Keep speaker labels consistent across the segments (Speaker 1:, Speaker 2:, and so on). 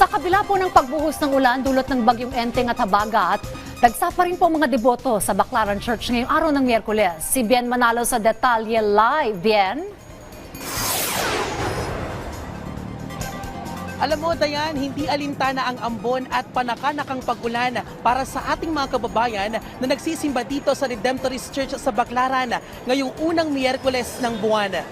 Speaker 1: Sa kabila po ng pagbuhos ng ulan dulot ng bagyong Enteng at Habagat, nagsapa rin po mga deboto sa Baclaran Church ngayong araw ng Miyerkules. Si Bien Manalo sa detalye live. Bien?
Speaker 2: Alam mo, Dayan, hindi alintana ang ambon at panakanakang pag-ulan para sa ating mga kababayan na nagsisimba dito sa Redemptorist Church sa Baclaran ngayong unang Miyerkules ng buwan.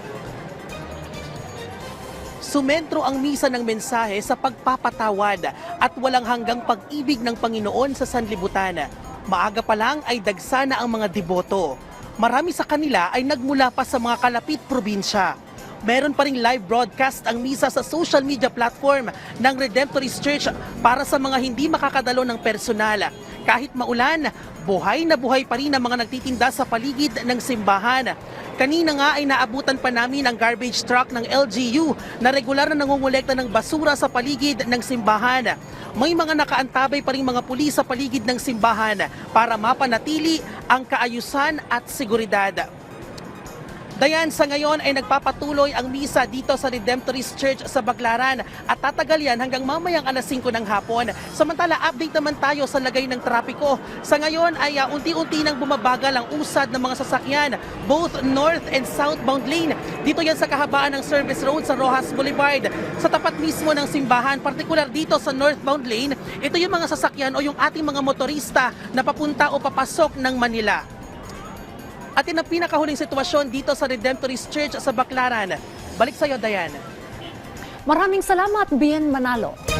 Speaker 2: Sumentro ang misa ng mensahe sa pagpapatawad at walang hanggang pag-ibig ng Panginoon sa sanlibutan. Maaga pa lang ay dagsa na ang mga deboto. Marami sa kanila ay nagmula pa sa mga kalapit probinsya. Meron pa ring live broadcast ang misa sa social media platform ng Redemptorist Church para sa mga hindi makakadalo ng personal. Kahit maulan, buhay na buhay pa rin ang mga nagtitinda sa paligid ng simbahan. Kanina nga ay naabutan pa namin ang garbage truck ng LGU na regular na nangungulekta ng basura sa paligid ng simbahan. May mga nakaantabay pa rin mga pulis sa paligid ng simbahan para mapanatili ang kaayusan at seguridad. Dayan, sa ngayon ay nagpapatuloy ang misa dito sa Redemptorist Church sa Baclaran at tatagal yan hanggang mamayang alas 5 ng hapon. Samantala, update naman tayo sa lagay ng trapiko. Sa ngayon ay unti-unti nang bumabagal ang usad ng mga sasakyan, both north and southbound lane. Dito yan sa kahabaan ng service road sa Rojas Boulevard. Sa tapat mismo ng simbahan, partikular dito sa northbound lane, ito yung mga sasakyan o yung ating mga motorista na papunta o papasok ng Manila. At yun ang pinakahuling sitwasyon dito sa Redemptorist Church sa Baclaran. Balik sa iyo, Dayan.
Speaker 1: Maraming salamat, Bien Manalo.